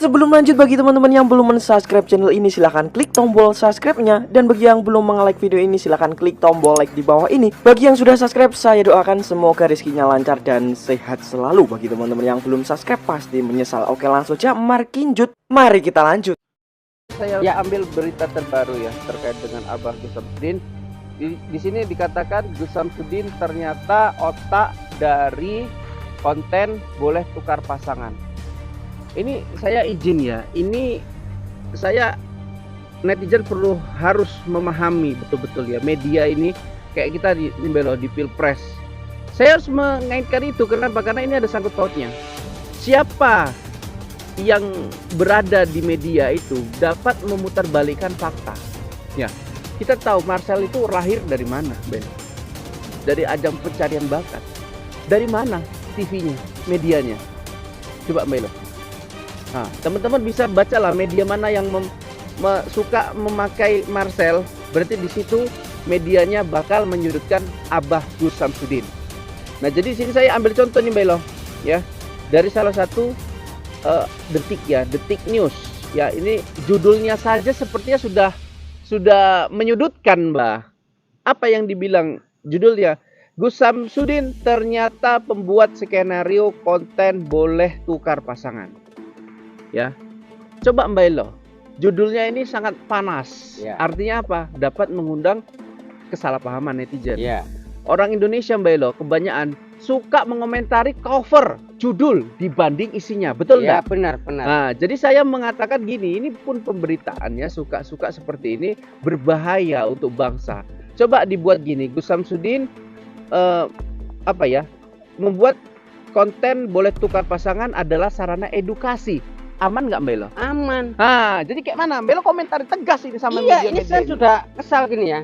Sebelum lanjut, bagi teman-teman yang belum men-subscribe channel ini, silahkan klik tombol subscribe-nya. Dan bagi yang belum nge-like video ini, silahkan klik tombol like di bawah ini. Bagi yang sudah subscribe, saya doakan semoga rezekinya lancar dan sehat selalu. Bagi teman-teman yang belum subscribe, pasti menyesal. Oke, langsung aja markinjut. Mari kita lanjut. Saya ambil berita terbaru ya terkait dengan Abah Gus Samsudin. Di sini dikatakan Gus Samsudin ternyata otak dari konten boleh tukar pasangan. Ini saya izin ya, ini saya netizen harus memahami betul-betul ya, media ini kayak kita di Pilpres. Saya harus mengaitkan itu karena ini ada sangkut pautnya. Siapa yang berada di media itu dapat memutarbalikkan fakta. Ya, kita tahu Marcel itu lahir dari mana, Ben? Dari ajang pencarian bakat. Dari mana TV-nya, medianya? Coba Belo. Nah, teman-teman bisa bacalah media mana yang suka memakai Marcel, berarti di situ medianya bakal menyudutkan Abah Gus Samsudin. Nah, jadi sini saya ambil contoh nih Belo, ya, dari salah satu Detik ya, Detik News. Ya, ini judulnya saja sepertinya sudah menyudutkan, Mbah. Apa yang dibilang judulnya? Gus Samsudin ternyata pembuat skenario konten boleh tukar pasangan. Ya, coba Mbak Elo, judulnya ini sangat panas. Ya. Artinya apa? Dapat mengundang kesalahpahaman netizen. Ya. Orang Indonesia Mbak Elo kebanyakan suka mengomentari cover judul dibanding isinya, betul nggak? Ya, benar. Nah, jadi saya mengatakan gini, ini pun pemberitaannya suka-suka seperti ini berbahaya untuk bangsa. Coba dibuat gini, Gus Samsudin membuat konten boleh tukar pasangan adalah sarana edukasi. Aman nggak Belo? Aman. Nah, jadi kayak mana? Belo komentari tegas ini sama media. Iya, ini saya sudah kesal gini ya.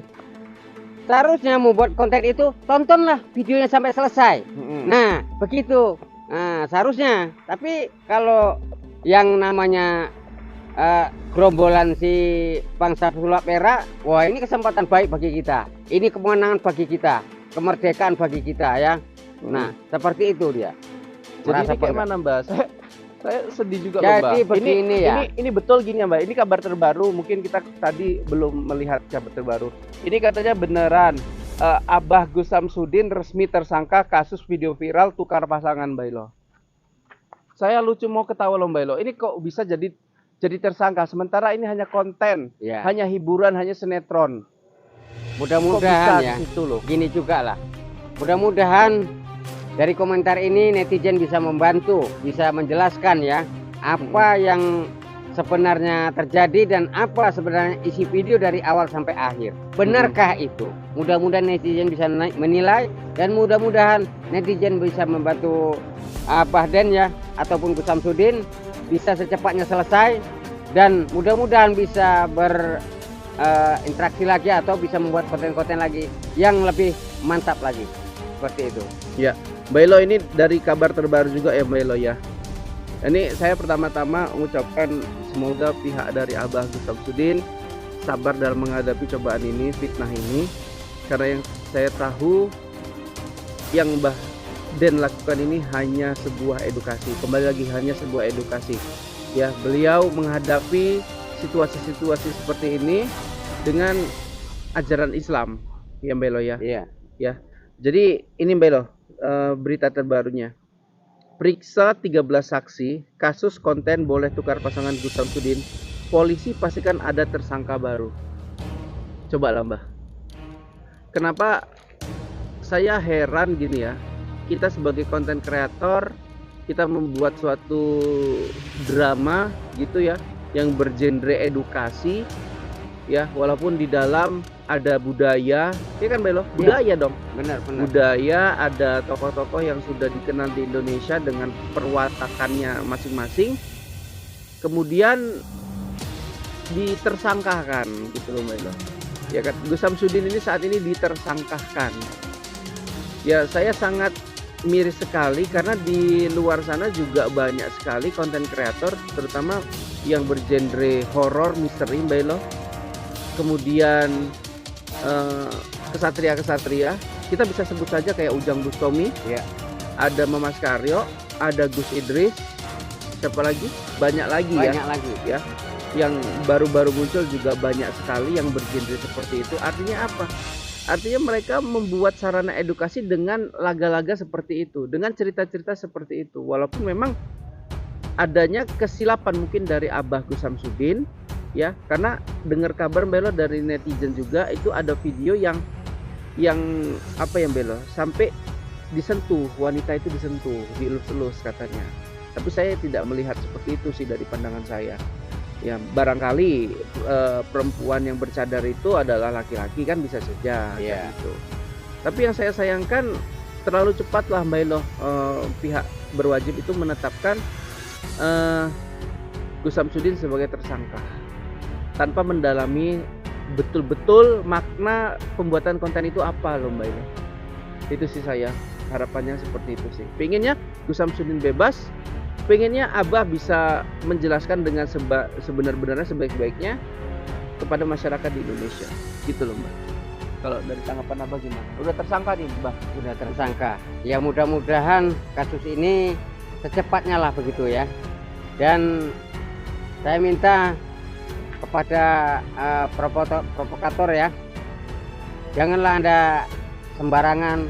Seharusnya membuat konten itu tontonlah videonya sampai selesai. Nah, begitu. Nah, seharusnya. Tapi kalau yang namanya gerombolan si bangsa sulap merah, wah ini kesempatan baik bagi kita. Ini kemenangan bagi kita, kemerdekaan bagi kita ya. Nah, seperti itu dia. Jadi ini kayak mana, Mbak? Saya sedih juga loh, Mbak. Jadi begini ya. Ini betul gini ya, Mbak. Ini kabar terbaru. Mungkin kita tadi belum melihat kabar terbaru. Ini katanya beneran Abah Gus Samsudin resmi tersangka kasus video viral tukar pasangan, Mbak Elo. Saya lucu mau ketawa loh, Mbak Elo. Ini kok bisa jadi tersangka sementara ini hanya konten, ya, hanya hiburan, hanya sinetron. Mudah-mudahan ya. Gini juga lah. Mudah-mudahan dari komentar ini netizen bisa membantu, bisa menjelaskan ya apa yang sebenarnya terjadi dan apa sebenarnya isi video dari awal sampai akhir. Benarkah itu? Mudah-mudahan netizen bisa menilai dan mudah-mudahan netizen bisa membantu Abah Den ya ataupun Gus Samsudin bisa secepatnya selesai dan mudah-mudahan bisa berinteraksi lagi atau bisa membuat konten-konten lagi yang lebih mantap lagi. Seperti itu. Ya, Mbak Elo, ini dari kabar terbaru juga ya Mbak Elo ya. Ini saya pertama-tama mengucapkan semoga pihak dari Abah Gus Samsudin sabar dalam menghadapi cobaan ini, fitnah ini. Karena yang saya tahu yang Mbah Den lakukan ini hanya sebuah edukasi. Kembali lagi hanya sebuah edukasi. Ya, beliau menghadapi situasi-situasi seperti ini dengan ajaran Islam, ya Mbak Elo ya. Iya. Ya. Jadi ini Mbak Elo, berita terbarunya. Periksa 13 saksi, kasus konten boleh tukar pasangan Gus Samsudin. Polisi pastikan ada tersangka baru. Coba lah Mbak. Kenapa saya heran gini ya. Kita sebagai konten kreator, kita membuat suatu drama gitu ya, yang bergenre edukasi. Ya, walaupun di dalam ada budaya, ya kan Belo? Budaya ya, dong. Benar. Budaya, ada tokoh-tokoh yang sudah dikenal di Indonesia dengan perwatakannya masing-masing. Kemudian ditersangkakan gitu loh Belo. Ya kan, Gus Samsudin ini saat ini ditersangkakan. Ya, saya sangat miris sekali karena di luar sana juga banyak sekali konten kreator, terutama yang bergenre horor, misteri Belo. Kemudian kesatria-kesatria, kita bisa sebut saja kayak Ujang Bustomi, ya. Ada Mamas Karyo, ada Gus Idris, siapa lagi? Banyak lagi ya. Banyak lagi. Ya. Yang baru-baru muncul juga banyak sekali yang bergenre seperti itu. Artinya apa? Artinya mereka membuat sarana edukasi dengan laga-laga seperti itu, dengan cerita-cerita seperti itu. Walaupun memang adanya kesilapan mungkin dari Abah Gus Samsudin, ya, karena dengar kabar Belo dari netizen juga itu ada video yang apa yang Belo sampai disentuh, wanita itu disentuh, dielus-elus katanya. Tapi saya tidak melihat seperti itu sih dari pandangan saya. Ya barangkali perempuan yang bercadar itu adalah laki-laki kan bisa saja gitu. Tapi yang saya sayangkan terlalu cepatlah Mbak Elo pihak berwajib itu menetapkan Gus Samsudin sebagai tersangka tanpa mendalami betul-betul makna pembuatan konten itu apa loh Mbak Elo. Itu sih saya harapannya seperti itu sih. Pengennya Gus Samsudin bebas. Pengennya Abah bisa menjelaskan dengan sebenar-benarnya sebaik-baiknya kepada masyarakat di Indonesia gitu loh Mbak. Kalau dari tanggapan Abah gimana? Udah tersangka nih Mbak? Udah tersangka. Ya mudah-mudahan kasus ini secepatnya lah begitu ya. Dan saya minta kepada provokator ya, janganlah Anda sembarangan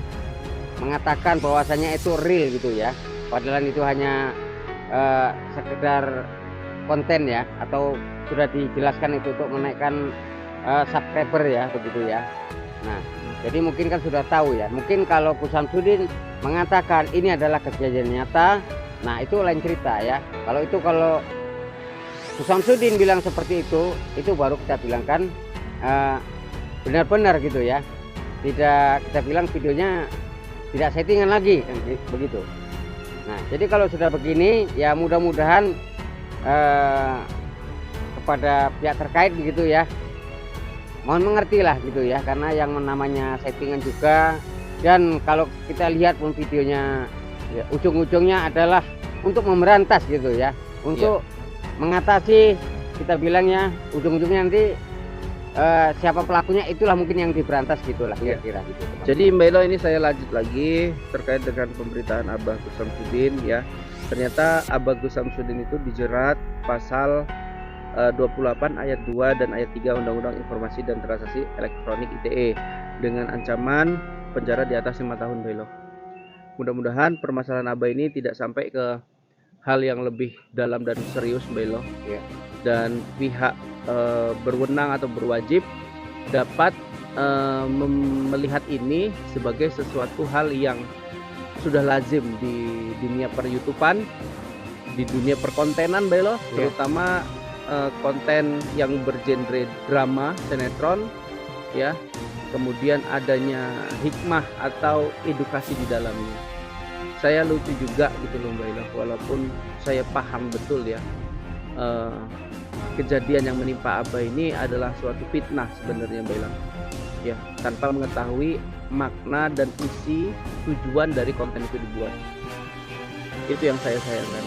mengatakan bahwasanya itu real gitu ya. Padahal itu hanya sekedar konten ya, atau sudah dijelaskan itu untuk menaikkan subscriber ya begitu ya. Nah jadi mungkin kan sudah tahu ya, mungkin kalau Gus Samsudin mengatakan ini adalah kejadian nyata, nah itu lain cerita ya. Kalau Gus Samsudin bilang seperti itu baru kita bilangkan benar-benar gitu ya, tidak kita bilang videonya tidak settingan lagi begitu. Nah, jadi kalau sudah begini, ya mudah-mudahan kepada pihak terkait begitu ya, mohon mengerti lah gitu ya, karena yang namanya settingan juga. Dan kalau kita lihat pun videonya, ya, ujung-ujungnya adalah untuk memberantas gitu ya, untuk mengatasi, kita bilangnya ujung-ujungnya nanti siapa pelakunya itulah mungkin yang diberantas gitulah kira-kira gitu. Jadi Mbak Elo ini saya lanjut lagi terkait dengan pemberitaan Abah Gus Samsudin ya. Ternyata Abah Gus Samsudin itu dijerat pasal 28 ayat 2 dan ayat 3 Undang-Undang Informasi dan Transaksi Elektronik ITE dengan ancaman penjara di atas 5 tahun Mbak Elo. Mudah-mudahan permasalahan Abah ini tidak sampai ke hal yang lebih dalam dan serius Mbak Elo. Ya. Dan pihak berwenang atau berwajib dapat melihat ini sebagai sesuatu hal yang sudah lazim di dunia per-YouTubean, di dunia perkontenan Belo, terutama konten yang bergenre drama, sinetron ya. Kemudian adanya hikmah atau edukasi di dalamnya. Saya lucu juga gitu loh Mbak Elo, walaupun saya paham betul ya kejadian yang menimpa Abah ini adalah suatu fitnah sebenarnya Mbak Elo. Ya, tanpa mengetahui makna dan isi tujuan dari konten itu dibuat. Itu yang saya sayangkan.